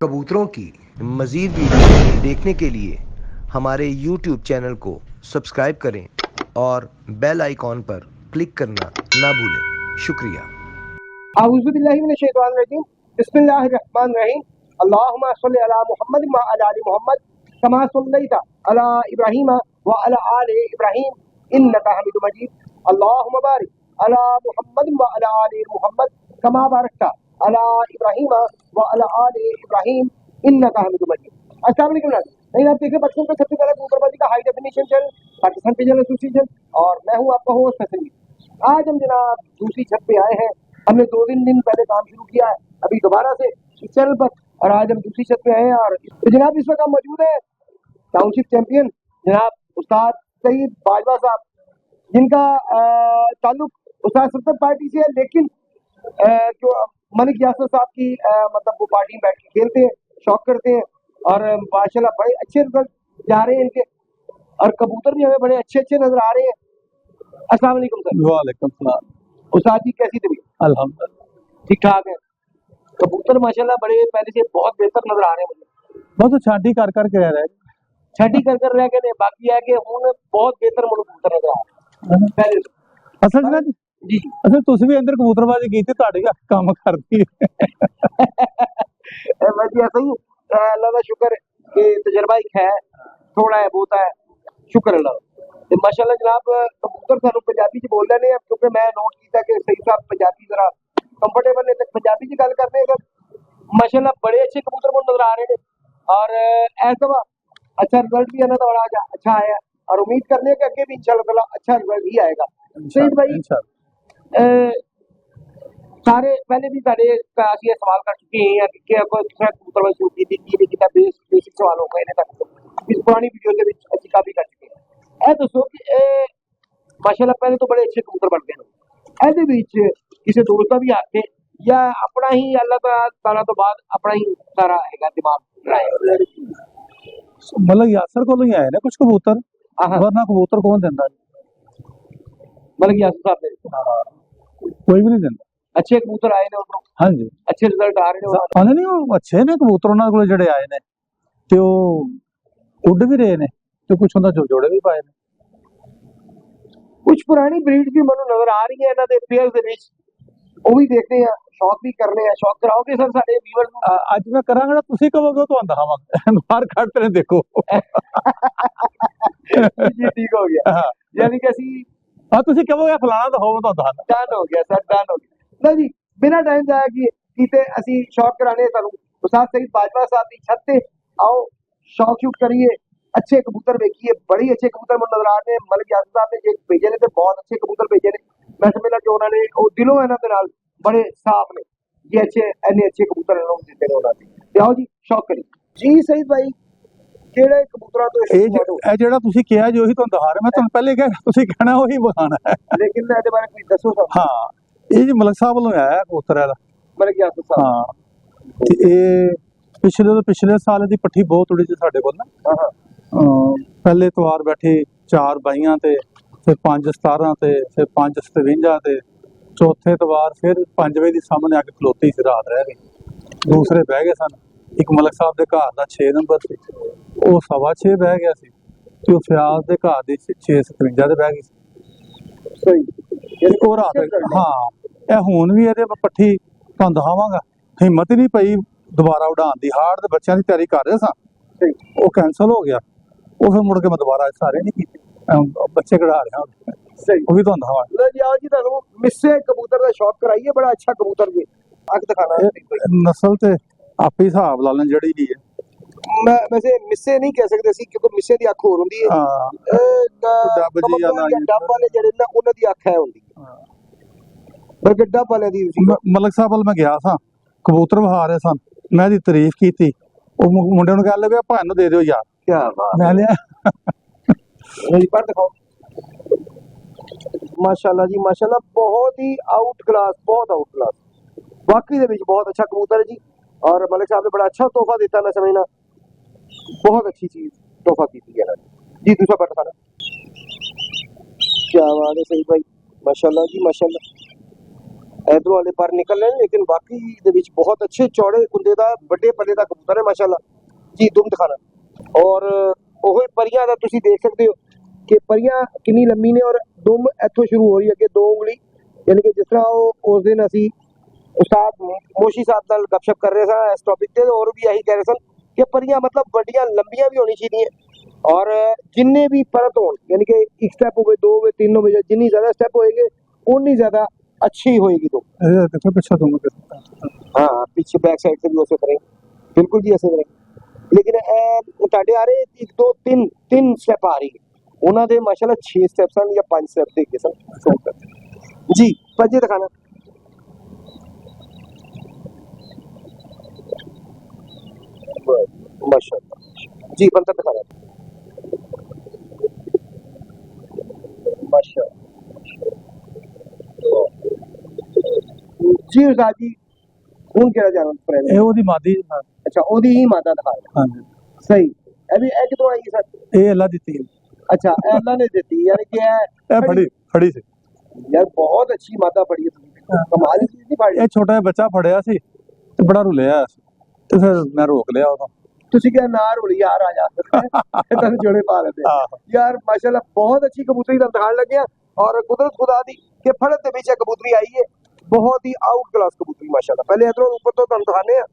कबूतरों की मज़ीद वीडियो देखने के लिए हमारे YouTube चैनल को सब्सक्राइब करें और बेल आइकॉन पर क्लिक करना ना भूलें। शुक्रिया। औज़ु बिल्लाहि मिनश शैतानिर रजीम। बिस्मिल्लाहिर रहमानिर रहीम। अल्लाहुम्मा सल्लि अला मुहम्मद व अला आलि मुहम्मद कमा सल्लैता अला इब्राहीम व अला आलि इब्राहीम इन्नका हमीदुम मजीद। अल्लाहुम्मा बारिक अला मुहम्मद व अला आलि मुहम्मद कमा बारकता अला इब्राहीम व अला आलि इब्राहीम इन्नका हमीदुम मजीद। अस्सलाम वालेकुम नाज़रीन। नहीं आप देखें बच्चों का सबसे पहले कबूतरबाजी का high definition channel Pakistan pigeon association और मैं हूँ आपका होस्ट हसन। आज हम जनाब दूसरी छत पे आए हैं। हमने 2-3 दिन पहले काम शुरू किया है अभी दोबारा से इस चैनल पर, और आज हम दूसरी छत पे आए हैं। और तो जनाब इस वक्त हम मौजूद है टाउनशिप चैंपियन जनाब उस्ताद सईद बाजवा साहब, जिनका ताल्लुक उस्ताद सत्तर पार्टी से है, लेकिन जो मलिक यासर साहब की मतलब वो पार्टी में बैठ के खेलते हैं, शौक करते हैं, और माशाल्लाह बड़े अच्छे रिजल्ट जा रहे हैं इनके, और कबूतर भी हमें बड़े अच्छे अच्छे नजर आ रहे हैं। अस्सलाम वालेकुम सर। वालेकुम सलाम। उस्ताद जी कैसी तबीयत? अल्हम्दुलिल्लाह ठीक ठाक है। कबूतर माशाल्लाह बड़े पहले से बहुत बेहतर नजर आ रहे हैं मुझे। बहुत छाटी कर करके रह रहे छठी कर रह गए ने, बाकी है कि हुन बहुत बेहतर मुझे कबूतर नजर आ रहे हैं पहले से। असल ना जी असल तुसी भी अंदर कबूतरबाजी की थी, ਤੁਹਾਡੀ ਕੰਮ करती बस ऐसा ही अल्लाह का शुक्र है कि तजर्बा एक है, थोड़ा है बहुत है, शुक्र अल्लाह ते माशाल्लाह जनाब। कबूतर सानू पंजाबी च बोल रहे हैं क्योंकि मैं नोट किया कि सही साहब पंजाबी जरा कंफर्टेबल है, तो पंजाबी च गल करने हैं। माशाल्लाह बड़े अच्छे कबूतर मुझे नजर आ रहे हैं, और ऐसा अच्छा रिजल्ट भी इन्होंने बड़ा अच्छा आया, और उम्मीद करने हैं कि आगे भी इंशाल्लाह ताला अच्छा रिजल्ट ही आएगा। सईद भाई सारे पहले भी सारे असं सवाल कर चुके हैं कि कोई दूसरा कबूतर शुरू की थी कि कितना बेसिक सवाल हो गए तक इस पुरानी वीडियो के अच्छी काफी कर चुके हैं। ए दसो कि माशाल्लाह पहले तो बड़े अच्छे कबूतर बनते हैं, ਇਹਦੇ ਵਿੱਚ ਕਿਸੇ ਦੋਸਤ ਦਾ ਵੀ ਹੱਥ ਹੈ ਜਾਂ ਆਪਣਾ ਹੀ ਅੱਲਾਹ ਤਾਲਾ ਤੋਂ ਬਾਅਦ ਆਪਣਾ ਹੀ ਸਾਰਾ ਹੈਗਾ ਦਿਮਾਗ ਲਾਇਆ? मतलब यासर को ही आए ने कुछ कबूतर, वरना कबूतर कौन देता मतलब यासर साहब ने कोई भी नहीं देता। अच्छे कबूतर आए ने उधरों, हाँ जी अच्छे रिजल्ट आ रहे ने आने नहीं, वो अच्छे ने कबूतर उन्होंने कोल ਜਿਹੜੇ ਆਏ ਨੇ ਤੇ ਉਹ ਉੱਡ ਵੀ ਰਹੇ ਨੇ ਤੇ ਕੁਝ ਉਹਨਾਂ ਜੋ ਜੋੜੇ ਵੀ ਪਾਏ ਨੇ। कुछ पुरानी ब्रीड भी ਮੈਨੂੰ नजर आ रही है ਇਹਨਾਂ ਦੇ पेयर ਦੇ ਵਿੱਚ, ਉਹ ਵੀ ਦੇਖਦੇ ਆ, शौक भी करने हैं। शौक कराओगे सर साडे व्यूअर ਨੂੰ? ਅੱਜ ਮੈਂ ਕਰਾਂਗਾ, ਤੁਸੀਂ ਕਹੋਗੇ ਤੁਹਾਨੂੰ ਦਿਖਾਵਾਂਗਾ, ਬਾਹਰ ਖੜਤੇ ਨੇ ਦੇਖੋ। जी ठीक हो गया, हाँ यानी कि ਅਸੀਂ हाँ ਤੁਸੀਂ ਕਹੋਗੇ ਫਲਾਣਾ ਤਾਂ ਹੋਵੇ ਤਾਂ ਦਿਖਾਣਾ। डन हो गया सर, डन हो गया। लो जी बिना टाइम जाया कीते ਅਸੀਂ शौक कराने ਤੁਹਾਨੂੰ उस्ताद सईद बाजवा साहब की छत ते आओ, शौक शूट करिए, अच्छे कबूतर देखिए। बड़ी अच्छे कबूतर मुझे नजर आ रहे हैं। मलिक यासर साहब ने जो भेजे ने, बहुत अच्छे कबूतर भेजे ने। मैं समझना कि उन्होंने दिलों इन्हों के नाल बड़े साफ ने ये अच्छे इन्ने अच्छे कबूतर इन्होंने दिते ने उन्होंने। आओ जी शौक करिए जी। सईद भाई ਕਿਹੜੇ ਕਬੂਤਰਾਂ ਤੋਂ ਇਹ ਜਿਹੜਾ ਤੁਸੀਂ ਕਿਹਾ ਜੀ ਉਹੀ ਤੁਹਾਨੂੰ ਦਿਖਾ ਰਿਹਾ। ਮੈਂ ਤੁਹਾਨੂੰ ਪਹਿਲੇ ਕਿਹਾ ਤੁਸੀਂ ਕਹਿਣਾ ਉਹੀ ਬਖਾਣਾ ਹੈ, ਲੇਕਿਨ ਇਹਦੇ ਬਾਰੇ ਕੁਝ ਦੱਸੋ ਸਰ। ਹਾਂ ਇਹ ਜੀ ਮਲਕ ਸਾਹਿਬ ਵੱਲੋਂ ਆਇਆ ਕਬੂਤਰ ਇਹਦਾ। ਮਲਿਕ ਯਾਸਰ ਸਾਹਿਬ, ਹਾਂ ਤੇ ਇਹ ਪਿਛਲੇ ਸਾਲ ਦੀ ਪੱਠੀ ਬਹੁਤ ਉੜੀ ਸੀ ਸਾਡੇ ਕੋਲ ਨਾ। ਪਹਿਲੇ ਤਵਾਰ ਬੈਠੀ 4 22 ਤੇ ਫਿਰ 5 17 ਤੇ ਫਿਰ 5 57 ਤੇ ਚੌਥੇ ਤਵਾਰ ਫਿਰ 5 ਵਜੇ ਦੀ ਸਾਹਮਣੇ ਆ ਕੇ ਖਲੋਤੀ ਸੀ, ਰਾਤ ਰਹਿ ਗਈ। ਦੂਸਰੇ ਬਹਿ ਗਏ ਸਨ। ਇੱਕ ਮਲਕ ਸਾਹਿਬ ਦੇ ਘਰ ਦਾ 6 ਨੰਬਰ ਸੀ, ਉਹ 6.25 ਬਹਿ ਗਿਆ ਸੀ, ਤੇ ਉਹ ਫਿਆਜ਼ ਦੇ ਘਰ ਦੀ 6 57 ਤੇ ਬਹਿ ਗਈ ਸੀ। ਸਹੀ ਉਹ ਰਾਤ ਹਾਂ ਇਹ ਹੁਣ ਵੀ ਇਹਦੇ ਪੱਠੀ ਤੁਹਾਨੂੰ ਦਿਖਾਵਾਂਗਾ। ਹਿੰਮਤ ਹੀ ਨਹੀਂ ਪਈ ਦੁਬਾਰਾ ਉਡਾਉਣ ਦੀ। ਹਾੜ ਦੇ ਬੱਚਿਆਂ ਦੀ ਤਿਆਰੀ ਕਰ ਰਹੇ ਸਾਂ, ਉਹ ਕੈਂਸਲ ਹੋ ਗਿਆ। ਉਹ ਫਿਰ ਮੁੜ ਕੇ ਮੈਂ ਦੁਬਾਰਾ ਸਾਰੇ ਨਹੀਂ ਕੀਤੇ, ਬੱਚੇ ਕਢਾ ਰਿਹਾ ਉਹ ਵੀ ਤੁਹਾਨੂੰ ਦਿਖਾਵਾਂਗਾ। ਲੋ ਜੀ ਆਓ ਜੀ ਤੁਹਾਨੂੰ ਮਿੱਸੇ ਕਬੂतर ਦਾ ਸ਼ੌਕ ਕਰਾਈਏ। ਬੜਾ ਅੱਛਾ ਕਬੂतर ਜੀ, ਅੱਖ ਦਿਖਾਣਾ ਹੈ। ਨਸਲ ਤੇ ਆਪੇ ਹਿਸਾਬ ਲਾ ਲੈਣ ਜਿਹੜੀ ਦੀ ਹੈ। ਮੈਂ ਵੈਸੇ ਮਿੱਸੇ ਨਹੀਂ ਕਹਿ ਸਕਦੇ ਸੀ ਕਿਉਂਕਿ ਮਿੱਸੇ ਦੀ ਅੱਖ ਹੋਰ ਹੁੰਦੀ ਹੈ। ਡੱਬ ਜੀ ਡੱਬ ਵਾਲੇ ਜਿਹੜੇ ਨਾ ਉਹਨਾਂ ਦੀ ਅੱਖ ਹੈ ਹੁੰਦੀ, ਬਲਕਿ ਡੱਬ ਵਾਲੇ ਦੀ। ਮਲਕ ਸਾਹਿਬ ਵੱਲ ਮੈਂ ਗਿਆ ਸਾਂ, ਕਬੂਤਰ ਵਿਖਾ ਰਹੇ ਸਨ, ਮੈਂ ਇਹਦੀ ਤਾਰੀਫ ਕੀਤੀ। ਉਹ ਮੁੰਡੇ ਨੂੰ ਕਹਿ ਲਵੇ ਭਾਣ ਨੂੰ ਦੇ ਦਿਓ ਯਾਰ। ਕੀ ਬਾਤ, ਮੈਂ ਲਿਆ ਜੀ ਪਰ ਦਿਖਾਓ। माशाल्लाह जी माशाल्लाह, बहुत ही आउट क्लास, बहुत आउट क्लास वाकई दे विच बहुत अच्छा कबूतर है जी। और मलिक साहब ने बड़ा अच्छा तोहफा दिता, मैं समझना बहुत अच्छी चीज तोहफा की है जी। दूसरा पट खाना, क्या बात है सही भाई, माशाल्लाह जी माशाल्लाह। इधरों वाले पर निकल रहे हैं, लेकिन बाकी दे विच बहुत अच्छे चौड़े कुंदे दा बड़े पल्ले दा कबूतर है माशाल्लाह जी। दुम दिखाना और ਉਹ ਪਰੀਆਂ ਦਾ ਤੁਸੀਂ ਦੇਖ ਸਕਦੇ ਹੋ ਕਿ ਪਰੀਆਂ ਕਿੰਨੀ ਲੰਮੀ ਨੇ ਔਰ ਦੁਮ ਇੱਥੋਂ ਸ਼ੁਰੂ ਹੋ ਰਹੀ ਹੈ ਕਿ 2 ਉਂਗਲੀ, ਯਾਨੀ ਕਿ ਜਿਸ ਤਰ੍ਹਾਂ ਉਹ ਉਸ ਦਿਨ ਅਸੀਂ ਉਸਤਾਦ ਮੋਸ਼ੀ ਸਾਹਿਬ ਨਾਲ ਗੱਪਸ਼ਪ ਕਰ ਰਹੇ ਸਾਂ ਇਸ ਟੌਪਿਕ ਤੇ, ਔਰ ਵੀ ਇਹੀ ਕਹਿ ਰਹੇ ਸਨ ਕਿ ਪਰੀਆਂ ਮਤਲਬ ਵੱਡੀਆਂ ਲੰਬੀਆਂ ਵੀ ਹੋਣੀ ਚਾਹੀਦੀਆਂ ਔਰ ਜਿੰਨੇ ਵੀ ਪਰਤ ਹੋਣ, ਯਾਨੀ ਕਿ ਇੱਕ ਸਟੈਪ ਹੋਵੇ, 2 ਹੋਵੇ, 3 ਹੋਵੇ, ਜਿੰਨੀ ਜ਼ਿਆਦਾ ਸਟੈਪ ਹੋਏਗੇ ਉਨੀ ਜ਼ਿਆਦਾ अच्छी होएगी। तो देखो पीछे तुम हाँ पीछे बैक साइड से भी वैसे करें, बिल्कुल जी ऐसे करें, लेकिन ਤੁਹਾਡੇ आ रहे 1 2 3 स्टेप आ रही है, ਉਹਨਾਂ ਦੇ ਮਾਸ਼ਾਅੱਲਾ 6 ਸਟੈਪ ਸਨ ਜਾਂ 5 ਸਟੈਪ ਦੇ ਕੇ ਸਨ ਜੀ। ਪੰਜੇ ਦਿਖਾਣਾ माशाअल्लाह जी। पंजा दिखाना माशाअल्लाह जी। उस्ताद जी ਹੁਣ ਕਿਹੜਾ ਜਾਨਵਰ ਇਹ ਉਹਦੀ ਮਾਦੀ। ਅੱਛਾ ਉਹਦੀ ਹੀ ਮਾਦਾ ਦਿਖਾ ਰਹੇ। ਹਾਂਜੀ ਸਹੀ। ਇਹ ਕਿਤੋਂ ਆਈ ਸਰ? ਇਹ ਅੱਲਾ ਦਿੱਤੀ ਹੈ। अच्छा अल्लाह ने देती, यानी कि ਇਹ ਫੜੀ ਸੀ यार, बहुत अच्छी मादा पड़ी है, कमाल की चीज नहीं पड़ी। ਇਹ ਛੋਟਾ ਜਿਹਾ ਬੱਚਾ ਫੜਿਆ ਸੀ ਤੇ ਬੜਾ ਰੁਲਿਆ ਸੀ ਤੇ ਫਿਰ ਮੈਂ ਰੋਕ ਲਿਆ ਉਦੋਂ। ਤੁਸੀਂ ਕਿਹਾ ਨਾ ਰੋਲੀ ਯਾਰ, ਆ ਜਾ ਇਹਨਾਂ ਨੂੰ ਜੋੜੇ ਪਾ ਲੈਂਦੇ यार माशाल्लाह। बहुत अच्छी कबूतरी का दिखाने लगे और कुदरत खुदा दी कि फड़त दे विच कबूतरी आई है, बहुत ही आउट क्लास कबूतरी माशाल्लाह। पहले इधरों ऊपर तो तुहानू दिखाने हैं,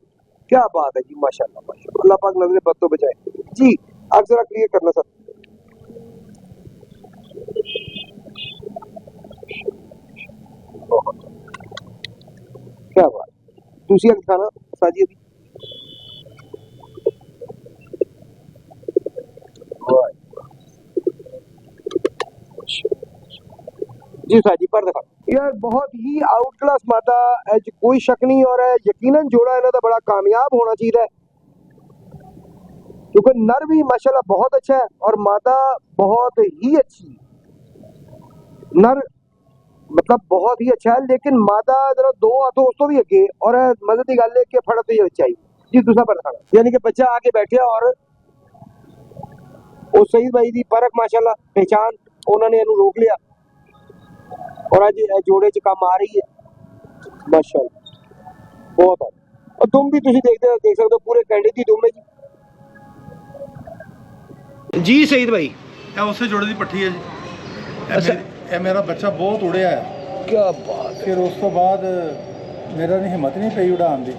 क्या बात है जी माशाल्लाह माशाल्लाह। अल्लाह पाक नजरे बद तो बचाए जी। आप जरा क्लियर करना सर। क्या बात, ਤੁਸੀਂ ਦਿਖਾਣਾ ਸਾਜੀ ਦੀ जी साजी पर दिखा यार, बहुत ही आउट क्लास मादा है, कोई शक नहीं। और यकीनन जोड़ा इन्हों का बड़ा कामयाब होना चाहिए, क्योंकि नर भी माशाल्लाह बहुत अच्छा है और मादा बहुत ही अच्छी। नर मतलब बहुत ही अच्छा है, लेकिन मादा जरा 2 हाथों उस तो भी अगे। और मजे की गल है कि फड़त ही चाहिए जी। दूसरा पर दिखाना, यानी कि बच्चा आके बैठे और वो सईद भाई की परख माशाल्लाह पहचान, उन्होंने इन्हू रोक लिया और अज जोड़े च काम आ रही है माशाल्लाह बहुत है। और तुम भी तुसी देख सकते हो पूरे कैंडे की दुम है जी सईद भाई। ਇਹ ਉਸੇ ਜੋੜੇ ਦੀ ਪੱਠੀ ਹੈ ਜੀ। ਅੱਛਾ। ਇਹ ਮੇਰਾ ਬੱਚਾ ਬਹੁਤ ਉੜਿਆ ਹੈ। क्या बात। ਫਿਰ ਉਸ ਤੋਂ ਬਾਅਦ ਮੇਰਾ ਨਹੀਂ ਹਿੰਮਤ ਨਹੀਂ ਪਈ ਉਡਾਉਣ ਦੀ।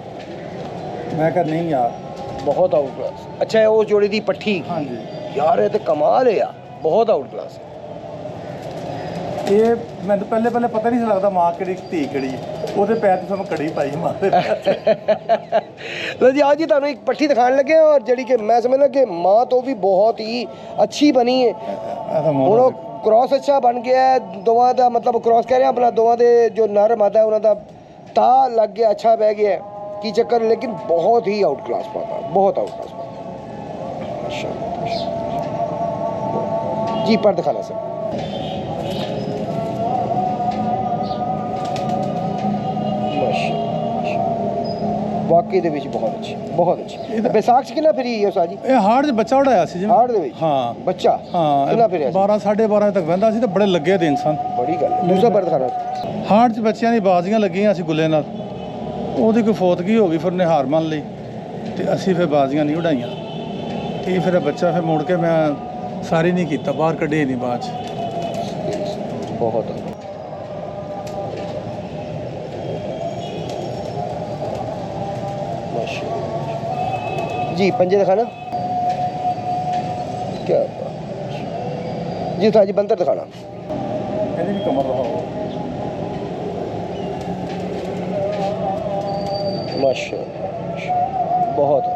ਮੈਂ ਕਿਹਾ ਨਹੀਂ ਯਾਰ। बहुत आउट क्लास। अच्छा है वो जोड़े दी पट्ठी ਹਾਂਜੀ यार, ये तो कमाल है यार, बहुत आउट क्लास। ਇਹ ਮੈਨੂੰ ਪਹਿਲੇ ਪਤਾ ਨਹੀਂ ਸੀ ਲੱਗਦਾ ਮਾਂ ਕਿਹੜੀ ਧੀ ਕਿਹੜੀ ਹੈ। ਉਹਦੇ ਪੈਰ ਤੇ ਸਾਨੂੰ ਕੜੀ ਪਾਈ ਮਾਂ ਦੇ ਪੈਰ ਤੇ। लो जी आज ही तुहानू एक पट्ठी दिखाने लगे और जड़ी कि मैं समझना कि माँ तो भी बहुत ही अच्छी बनी है। ਹੁਣ ਉਹ क्रॉस अच्छा बन गया है दोवां दा, मतलब क्रॉस कह रहे हैं अपना दोवां दे जो नर मादा है उन्हां दा ता लग गया, अच्छा बह गया है की चक्कर। लेकिन बहुत ही आउट क्लास मादा, बहुत आउट क्लास मादा माशाल्लाह जी। पर दिखाना सर वाकई ਦੇ ਵਿੱਚ ਬਹੁਤ ਅੱਛੀ, ਬਹੁਤ ਅੱਛੀ। ਵਿਸਾਖ ਚ ਕਿੰਨਾ ਫਿਰੀ ਹੈ ਸਾਜੀ? ਇਹ ਹਾੜ 'ਚ ਬੱਚਾ ਉਡਾਇਆ ਸੀ ਜੀ। ਹਾੜ ਦੇ ਵਿੱਚ ਹਾਂ ਬੱਚਾ ਹਾਂ ਕਿੰਨਾ ਫਿਰਿਆ ਸੀ? 12 12:30 ਤੱਕ ਵਹਿੰਦਾ ਸੀ ਤੇ ਬੜੇ ਲੱਗੇ ਦਿਨ ਸਨ। ਬੜੀ ਗੱਲ ਹੈ। ਦੂਸਰਾ ਪਰ ਦਿਖਾਣਾ ਹਾੜ 'ਚ ਬੱਚਿਆਂ ਦੀ ਬਾਜ਼ੀਆਂ ਲੱਗੀਆਂ ਸੀ ਗੁੱਲੇ ਨਾਲ। ਉਹਦੀ ਕੋਈ ਫੌਤਗੀ ਹੋ ਗਈ, ਫਿਰ ਉਹਨੇ ਹਾਰ ਮੰਨ ਲਈ ਤੇ ਅਸੀਂ ਫਿਰ ਬਾਜ਼ੀਆਂ ਨਹੀਂ ਉਡਾਈਆਂ। ਇਹ ਫਿਰ ਬੱਚਾ ਫਿਰ ਮੁੜ ਕੇ ਮੈਂ ਸਾਰੀ ਨਹੀਂ ਕੀਤਾ, ਬਾਹਰ ਕੱਢੇ ਨਹੀਂ ਬਾਅਦ 'ਚ। ਬਹੁਤ जी। पंजे दिखाना क्या जी था जी। बंदर दिखाना ਇਹਦੀ ਵੀ ਕਮਰ ਰਹਾਓ। माशाल्लाह बहुत